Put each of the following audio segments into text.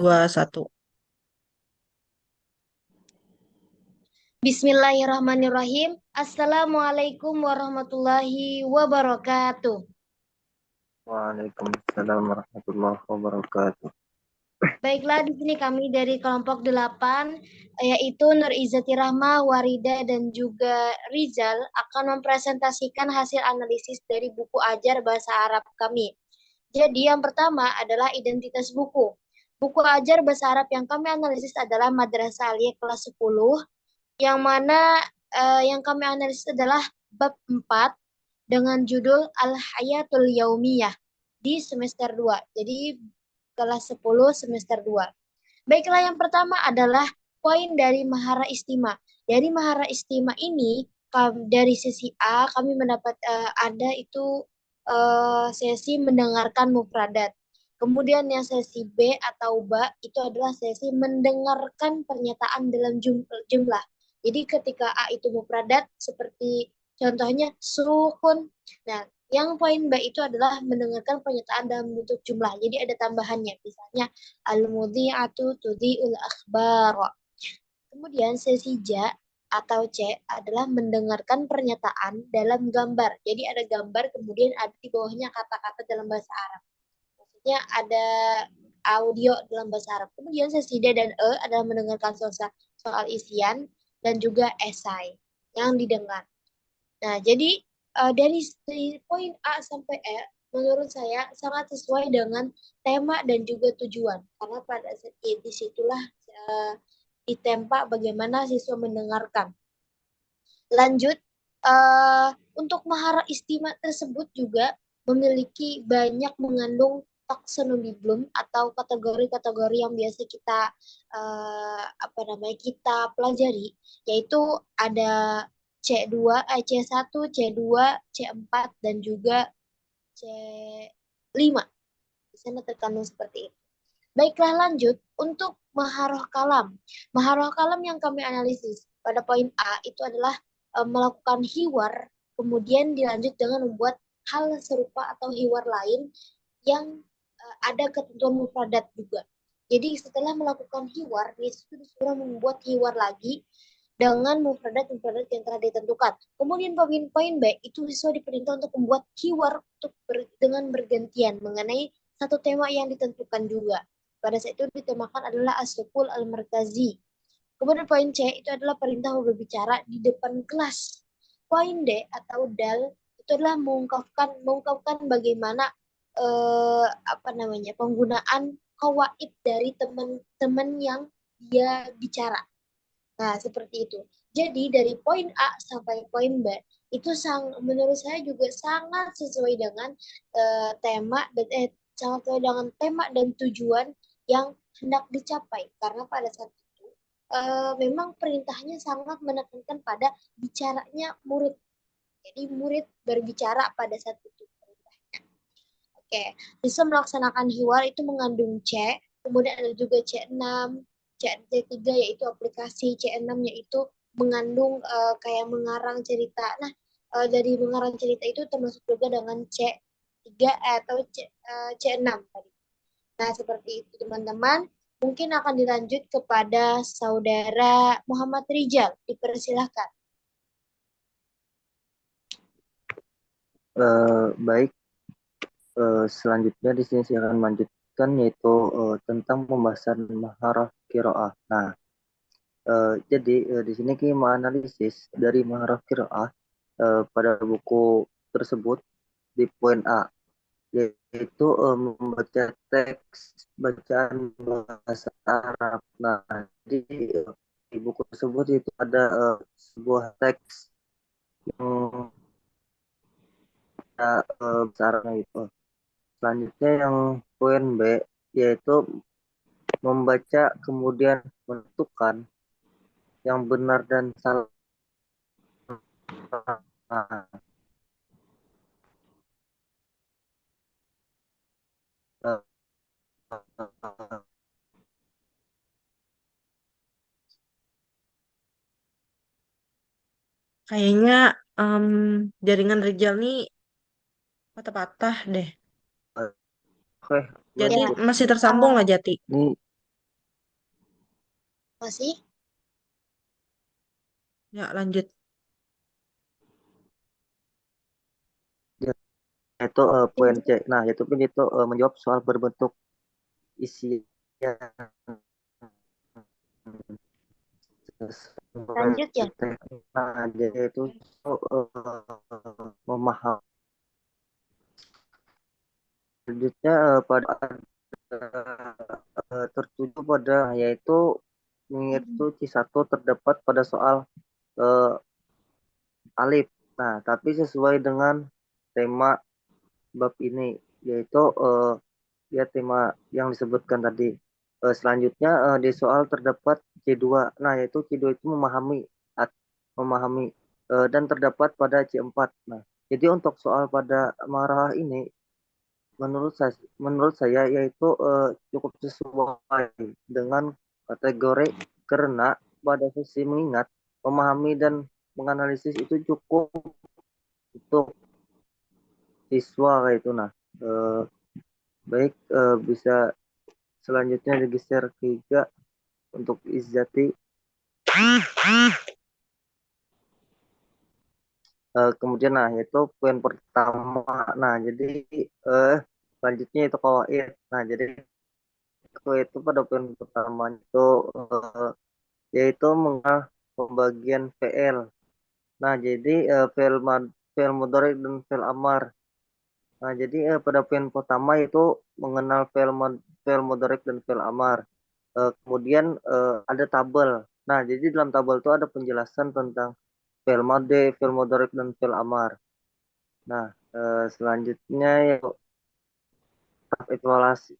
Dua, satu. Bismillahirrahmanirrahim. Assalamualaikum warahmatullahi wabarakatuh. Waalaikumsalam warahmatullahi wabarakatuh. Baiklah, di sini kami dari kelompok 8, yaitu Nur Izzati Rahma, Warida, dan juga Rizal akan mempresentasikan hasil analisis dari buku ajar bahasa Arab kami. Jadi yang pertama adalah identitas buku. Buku ajar bahasa Arab yang kami analisis adalah Madrasah Aliyah kelas 10, yang mana yang kami analisis adalah bab 4 dengan judul Al-Hayatul Yaumiyah di semester 2. Jadi kelas 10 semester 2. Baiklah, yang pertama adalah poin dari Mahara Istima. Dari Mahara Istima ini dari sesi A kami mendapat ada itu sesi mendengarkan mufradat. Kemudian yang sesi B atau ba itu adalah sesi mendengarkan pernyataan dalam jumlah. Jadi ketika A itu mufradat seperti contohnya sukun. Nah, yang poin B itu adalah mendengarkan pernyataan dalam bentuk jumlah. Jadi ada tambahannya. Misalnya al-mudhi'atu tudhi'ul akhbar. Kemudian sesi ja atau C adalah mendengarkan pernyataan dalam gambar. Jadi ada gambar, kemudian ada di bawahnya kata-kata dalam bahasa Arab. Maksudnya ada audio dalam bahasa Arab. Kemudian sesi D dan E adalah mendengarkan soal isian dan juga esai yang didengar. Nah, jadi dari poin A sampai E, menurut saya sangat sesuai dengan tema dan juga tujuan. Karena pada saat disitulah ditempa bagaimana siswa mendengarkan. Lanjut, uh, untuk mahara istimewa tersebut juga memiliki banyak mengandung taksonomi Bloom atau kategori-kategori yang biasa kita kita pelajari, yaitu ada C2, C1, C2, C4 dan juga C5. Di sana terkandung seperti itu. Baiklah, lanjut untuk maharoh kalam. Maharoh kalam yang kami analisis pada poin A itu adalah melakukan hiwar, kemudian dilanjut dengan membuat hal serupa atau hiwar lain yang ada ketentuan mufradat juga. Jadi setelah melakukan hiwar, itu disuruh membuat hiwar lagi dengan mufradat-mufradat yang telah ditentukan. Kemudian poin B itu siswa diperintah untuk membuat hiwar untuk dengan bergantian mengenai satu tema yang ditentukan juga. Pada saat itu ditemakan adalah as-sukul al-markazi. Kemudian poin C itu adalah perintah berbicara di depan kelas. Poin D atau dal itu adalah mengungkapkan bagaimana penggunaan kawaid dari teman-teman yang dia bicara. Nah, seperti itu. Jadi dari poin A sampai poin B itu menurut saya juga sangat sesuai dengan tema dan sangat sesuai dengan tema dan tujuan yang hendak dicapai. Karena pada saat itu memang perintahnya sangat menekankan pada bicaranya murid. Jadi murid berbicara pada saat itu. Oke, bisa melaksanakan hiwar itu mengandung C, kemudian ada juga C6, C3 yaitu aplikasi, C6 yaitu mengandung kayak mengarang cerita. Nah, dari mengarang cerita itu termasuk juga dengan C3 atau C6 tadi. Nah, seperti itu teman-teman. Mungkin akan dilanjut kepada saudara Muhammad Rijal. Dipersilahkan. Baik, selanjutnya di sini saya akan melanjutkan yaitu tentang pembahasan maharah qiraah. Nah, jadi di sini kita menganalisis dari maharah qiraah pada buku tersebut di poin A, yaitu membaca teks bacaan bahasa Arab. Nah, di, di buku tersebut itu ada sebuah teks yang bahasa Arabnya itu. Selanjutnya yang poin B yaitu membaca kemudian menentukan yang benar dan salah. Kayaknya em, jaringan Rijal nih patah-patah deh. Oke, Jadi Ya, lanjut. masih tersambung uh, nggak Jati? Ini Masih? Ya, lanjut. Itu poin C. Nah, itu pun itu menjawab soal berbentuk isian sesuai Lanjut ya? teks. Nah, jadi itu memahami. Selanjutnya pada tertuju pada yaitu yaitu C1 terdapat pada soal eh, alif. Nah, tapi sesuai dengan tema bab ini yaitu ya tema yang disebutkan tadi. Selanjutnya di soal terdapat C2. Nah, yaitu C2 itu memahami memahami dan terdapat pada C4. Nah, jadi untuk soal pada marah ini menurut saya yaitu cukup sesuai dengan kategori karena pada sisi mengingat, memahami dan menganalisis itu cukup untuk siswa kayak itu. Nah, eh, baik bisa selanjutnya digeser ke 3 untuk Izzati. Kemudian nah itu poin pertama. Nah, jadi eh selanjutnya itu kawaid. Nah, jadi itu pada poin pertama itu eh, yaitu mengenal pembagian VL. Nah, jadi VL mudhari dan VL amar. Nah, jadi pada poin pertama itu mengenal VL mudhari dan VL amar. Kemudian ada tabel. Nah, jadi dalam tabel itu ada penjelasan tentang VL made, VL mudhari dan VL amar. Nah, selanjutnya ya evaluasi.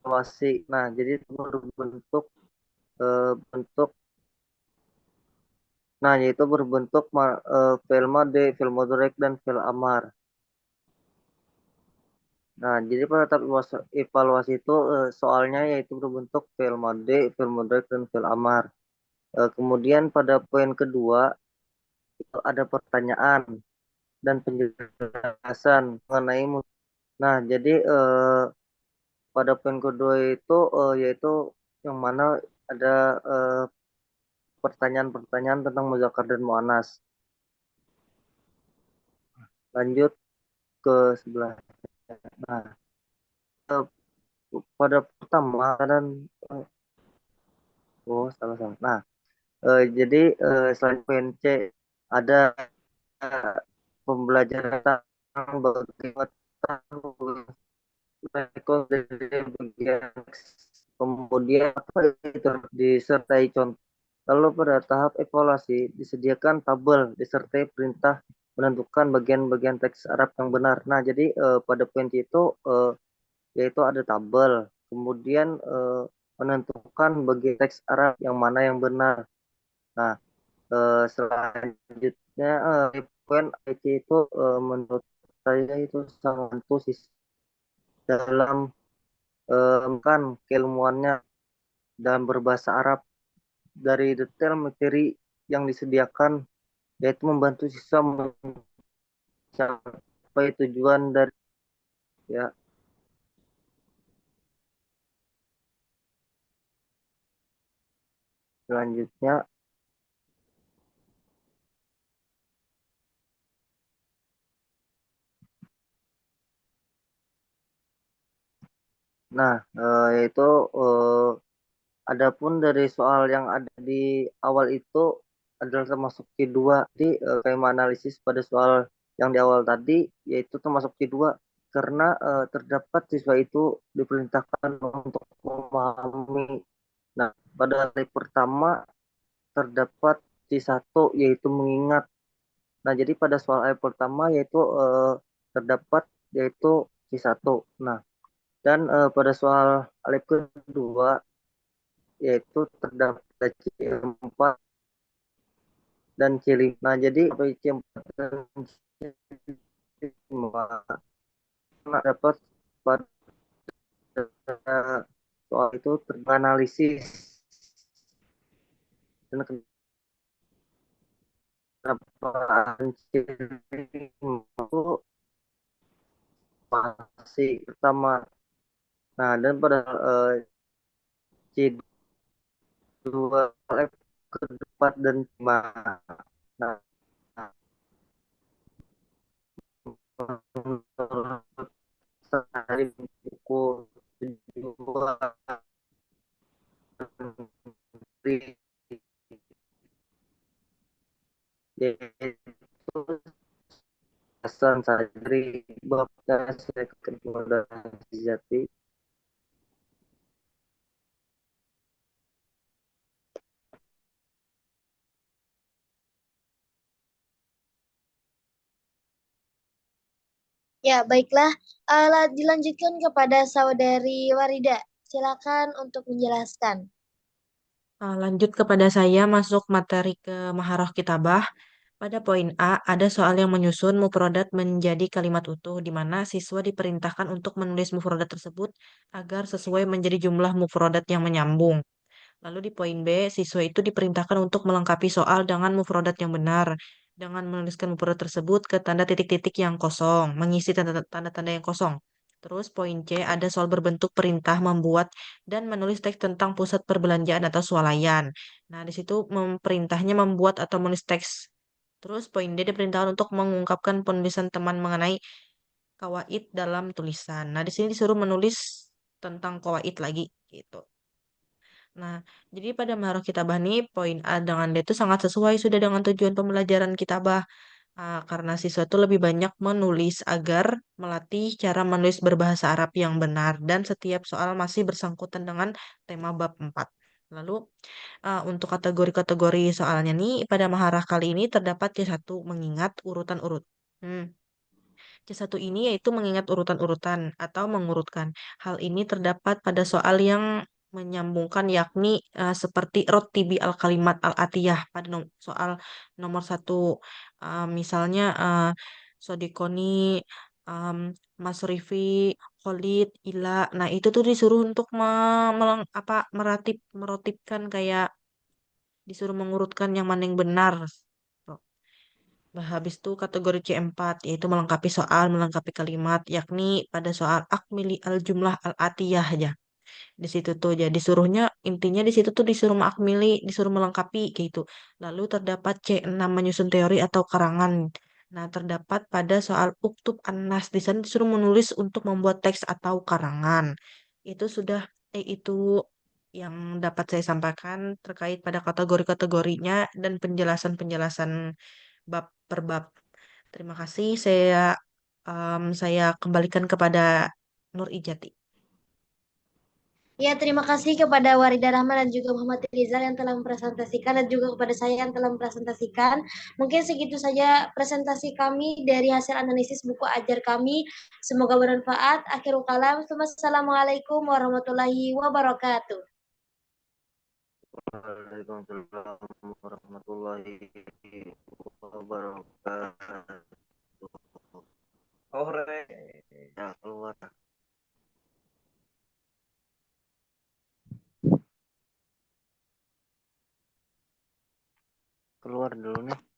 Evaluasi. Nah, jadi itu berbentuk bentuk. Nah, yaitu berbentuk file mode, file modulek, dan file amar. Nah, jadi pada tahap evaluasi itu soalnya yaitu berbentuk file mode, file modulek, dan file amar. Kemudian pada poin kedua itu ada pertanyaan dan penjelasan mengenai. Nah, jadi pada poin kedua itu yaitu yang mana ada pertanyaan-pertanyaan tentang muzakkar dan muannas. Lanjut ke sebelah. Nah, eh, pada pertama dan oh salah salah. Nah, jadi selain PNC ada pembelajaran tentang bagaimana bagian kemudian apa itu disertai contoh. Lalu pada tahap evaluasi disediakan tabel disertai perintah menentukan bagian-bagian teks Arab yang benar. Nah, jadi pada poin itu yaitu ada tabel, kemudian menentukan bagian teks Arab yang mana yang benar. Nah, selanjutnya poin IT itu menurut saya itu sangat antusias dalam kan keilmuannya dalam berbahasa Arab dari detail materi yang disediakan yaitu membantu siswa mencapai tujuan dari ya. Selanjutnya nah yaitu adapun dari soal yang ada di awal itu adalah termasuk Q2. Jadi tema analisis pada soal yang di awal tadi yaitu termasuk Q2 karena terdapat siswa itu diperintahkan untuk memahami. Nah, pada hari pertama terdapat C1 yaitu mengingat. Nah, jadi pada soal ayat pertama yaitu terdapat yaitu C1. Nah, dan pada soal alif kedua yaitu terdapat C4 dan C5. Nah, jadi C4 dan C5 dapat pada soal itu teranalisis dan kenapa C5 itu masih pertama. Nah, dan pada C2 dua lab ke depan dan lima. Nah, menurut saya pukul 7 yaitu Hasan Sadri Bapda Sekretariat Polda Jati. Ya, baiklah. Dilanjutkan kepada Saudari Warida. Silakan untuk menjelaskan. Lanjut kepada saya masuk materi ke Maharah Kitabah. Pada poin A, ada soal yang menyusun mufradat menjadi kalimat utuh, di mana siswa diperintahkan untuk menulis mufradat tersebut agar sesuai menjadi jumlah mufradat yang menyambung. Lalu di poin B, siswa itu diperintahkan untuk melengkapi soal dengan mufradat yang benar, dengan menuliskan mufradat tersebut ke tanda titik-titik yang kosong, mengisi tanda-tanda yang kosong. Terus poin C, ada soal berbentuk perintah membuat dan menulis teks tentang pusat perbelanjaan atau swalayan. Nah, di situ perintahnya membuat atau menulis teks. Terus poin D diperintahkan untuk mengungkapkan penulisan teman mengenai kawaid dalam tulisan. Nah, di sini disuruh menulis tentang kawaid lagi gitu. Nah, jadi pada Maharah Kitabah nih, poin A dengan D itu sangat sesuai sudah dengan tujuan pembelajaran Kitabah. Karena siswa itu lebih banyak menulis agar melatih cara menulis berbahasa Arab yang benar dan setiap soal masih bersangkutan dengan tema bab 4. Lalu untuk kategori-kategori soalnya nih pada Maharah kali ini terdapat C1 mengingat urutan urut. C1 ini yaitu mengingat urutan-urutan atau mengurutkan. Hal ini terdapat pada soal yang menyambungkan yakni seperti rotibi al-kalimat al-atiyah pada soal nomor 1. Misalnya Sodikoni, um, Masrifi, Khalid, Ila. Nah, itu tuh disuruh untuk merotipkan kayak disuruh mengurutkan yang mana yang benar. Nah, habis itu kategori C4 yaitu melengkapi soal, melengkapi kalimat, yakni pada soal akmili al-jumlah al-atiyah aja. Di situ tuh jadi disuruhnya intinya di situ tuh disuruh menakmili, disuruh melengkapi gitu. Lalu terdapat C6 menyusun teori atau karangan. Nah, terdapat pada soal uktub an-nas di sana disuruh menulis untuk membuat teks atau karangan. Itu sudah itu yang dapat saya sampaikan terkait pada kategori-kategorinya dan penjelasan-penjelasan bab per bab. Terima kasih. Saya kembalikan kepada Nur Ijati. Ya, terima kasih kepada Warida Rahman dan juga Muhammad Rizal yang telah mempresentasikan dan juga kepada saya yang telah mempresentasikan. Mungkin segitu saja presentasi kami dari hasil analisis buku ajar kami. Semoga bermanfaat. Akhirul kalam. Wassalamualaikum warahmatullahi wabarakatuh. Waalaikumsalam warahmatullahi wabarakatuh. Sore ya keluar keluar dulu nih.